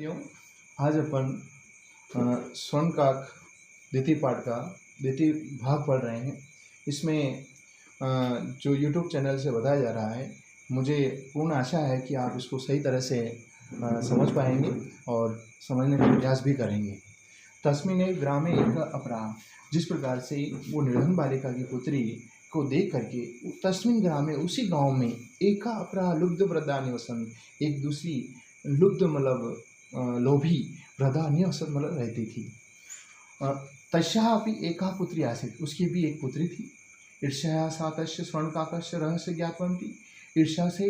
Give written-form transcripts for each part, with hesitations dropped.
साथियों, आज अपन स्वर्णकाक द्वितीय पाठ का द्वितीय भाग पढ़ रहे हैं। इसमें जो यूट्यूब चैनल से बताया जा रहा है, मुझे पूर्ण आशा है कि आप इसको सही तरह से समझ पाएंगे और समझने का प्रयास भी करेंगे। तस्मिन् ग्रामे एक अपरा, जिस प्रकार से वो निर्धन बालिका की पुत्री को देख करके तस्मिन् ग्रामे उसी गांव में एका अपरा लुब्ध वृद्धा निवसन, एक दूसरी लुब्ध मतलब लोभी वृद्धा निवसन मतलब रहती थी। तस्याः अपि एका पुत्री आसीत्, उसकी भी एक पुत्री थी। ईर्ष्या सा तस्य स्वर्णकाकस्य रहस्य ज्ञातवती, ईर्ष्या से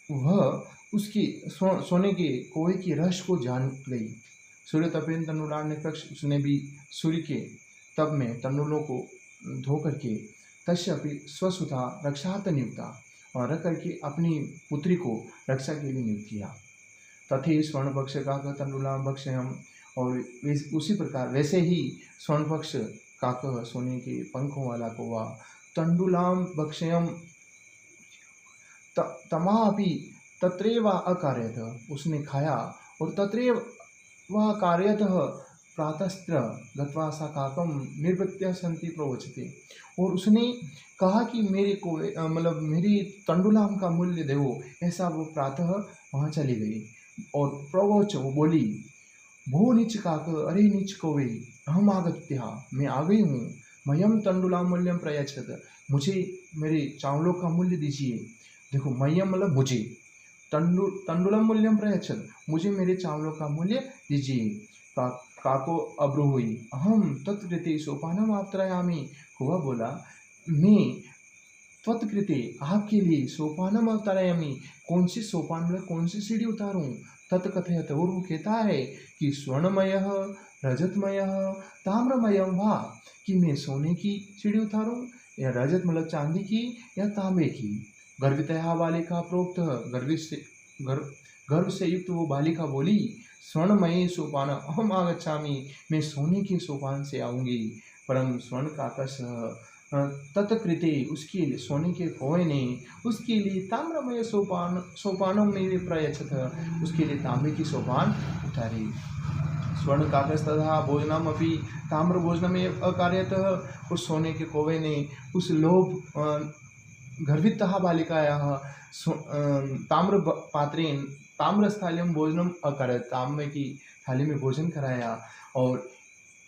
वह उसकी सोने के कोए की रहस्य को जान गई। सूर्य तपेन तनुलान निकक्ष, उसने भी सूर्य के तप में तनुलों को धो करके तस्य अपि स्वसुता रक्षार्थ नियुक्ता, और रख करके अपनी पुत्री को रक्षा के लिए नियुक्त किया। तथे स्वर्ण पक्ष काक तंडुलाम भक्षयम, और उसी प्रकार वैसे ही स्वर्ण पक्ष काक सोने के पंखों वाला कौवा तंडुलाम भक्षयम तमापि तत्रैव अकार्यत, उसने खाया और तत्रैव वह कार्यतः प्रातस्त्र गत्वा सा काकम निर्वृत्य संति प्रवचते, और उसने कहा कि मेरे को मतलब मेरी तंडुलाम का मूल्य देवो। ऐसा वो प्रातः वहाँ चली गई और प्रवच, वो बोली, भो नीच काक, अरे नीच कौवे, अहम आगत्या, मैं आ गई हूँ। मयम तंडुलाम मूल्यम प्रयच्छत, मुझे मेरे चावलों का मूल्य दीजिए। देखो, मयम मतलब मुझे, तंडुलम मूल्यम प्रयच्छत, मुझे मेरे चावलों का मूल्य दीजिए। काको अब्रूहि, अहम तत्कृते सोपानम आप्त्रायामि, कौवा बोला, मैं त्वत्कृते आपके लिए सोपानम अवतारयामि, कौन सी सोपान मतलब कौन सी सीढ़ी उतारूं। तत्कथयत, और वो कहता है कि स्वर्णमय रजतमय ताम्रमयम वा, कि मैं सोने की सीढ़ी उतारूं या रजत मतलब चांदी की या तांबे की। गर्वितया बालिका प्रोक्त, गर्व से युक्त वो बालिका बोली, स्वर्णमयी सोपान अहम आगच्छामि, मैं सोने के सोपान से आऊँगी। परम स्वर्ण काकस तत्कृते, उसके लिए सोने के कौवे ने उसके लिए ताम्रमय सोपानों में प्रयच्छत, उसके लिए तांबे की सोपान उतारी। स्वर्ण काकस तथा भोजनम अपनी ताम्र भोजनम अकार्यत, उस सोने के कौवे ने उस लोभ गर्वितः बालिकायाः ताम्र पात्रेन ताम्रस्थालियम भोजनम अकार्यत, तांबे की थाली में भोजन कराया। और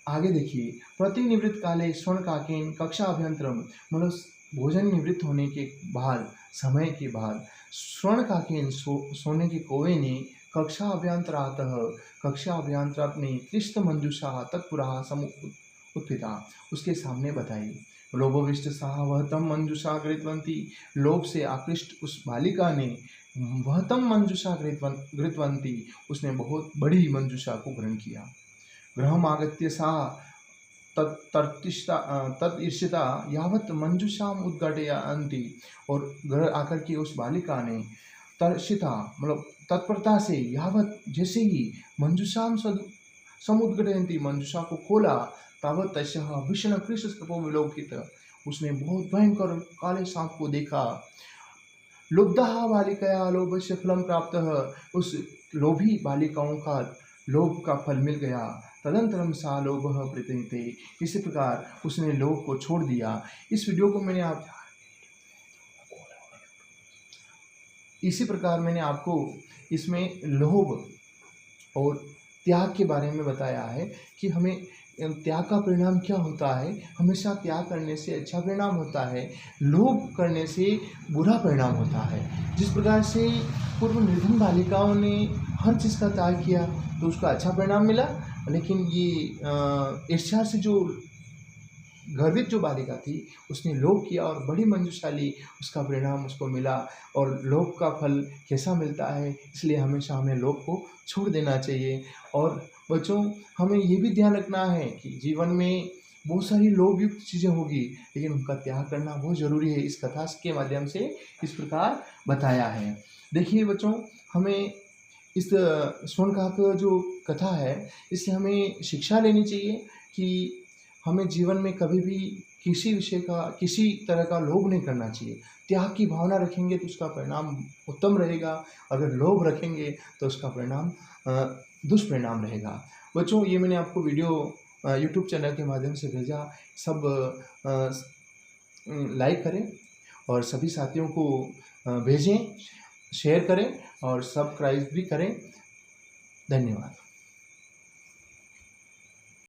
आगे देखिए, प्रतिनिवृत्त काले स्वर्ण काकेन कक्षा अभ्यंतरम, मतलब भोजन निवृत्त होने के बाद, समय के बाद, स्वर्ण काकेन सोने के कौवे ने कक्षा अभ्यंतरातः, कक्षा अभ्यंतर अपने क्लिष्ट मंजूषा तत्पुरा उत्थिता, उसके सामने बताई। लोभविष्ट साह वहतम मंजूषा गृतवंती, लोभ से आकृष्ट उस बालिका ने वहतम मंजूषा गृतवंती, उसने बहुत बड़ी मंजूषा को ग्रहण किया। गृहम आगत्य सा तत्ईर्षिता यावत मंजूषाम उद्घाटयन्ति, और घर आकर के उस बालिका ने तर्षिता मतलब तत्परता से, यावत जैसे ही मंजूषाम समुद्घटयन्ति, मंजूषा को खोला, तावत तस्याः भीषण कृष्णस्त्रपो विलोकित, उसने बहुत भयंकर काले सांप को देखा। लुब्धा बालिकया लोभस्य फलम प्राप्त, उस लोभी बालिकाओं का लोभ का फल मिल गया। तदंतरम सा लोभ प्रतीते, इसी प्रकार उसने लोभ को छोड़ दिया। इस वीडियो को इसी प्रकार मैंने आपको इसमें लोभ और त्याग के बारे में बताया है कि हमें त्याग का परिणाम क्या होता है। हमेशा त्याग करने से अच्छा परिणाम होता है, लोभ करने से बुरा परिणाम होता है। जिस प्रकार से पूर्व निर्धन बालिकाओं ने हर चीज़ का त्याग किया तो उसका अच्छा परिणाम मिला, लेकिन ये ईर्ष्या से जो गर्वित जो बालिका थी, उसने लोभ किया और बड़ी मंजूशाली उसका परिणाम उसको मिला। और लोभ का फल कैसा मिलता है, इसलिए हमेशा हमें लोभ को छोड़ देना चाहिए। और बच्चों, हमें ये भी ध्यान रखना है कि जीवन में बहुत सारी लोभ युक्त चीज़ें होगी, लेकिन उनका त्याग करना बहुत ज़रूरी है। इस कथा के माध्यम से इस प्रकार बताया है। देखिए बच्चों, हमें इस स्वर्णकाक जो कथा है, इससे हमें शिक्षा लेनी चाहिए कि हमें जीवन में कभी भी किसी विषय का, किसी तरह का लोभ नहीं करना चाहिए। त्याग की भावना रखेंगे तो उसका परिणाम उत्तम रहेगा, अगर लोभ रखेंगे तो उसका परिणाम दुष्परिणाम रहेगा। बच्चों, ये मैंने आपको वीडियो यूट्यूब चैनल के माध्यम से भेजा। सब लाइक करें और सभी साथियों को भेजें, शेयर करें और सब्सक्राइब भी करें। धन्यवाद।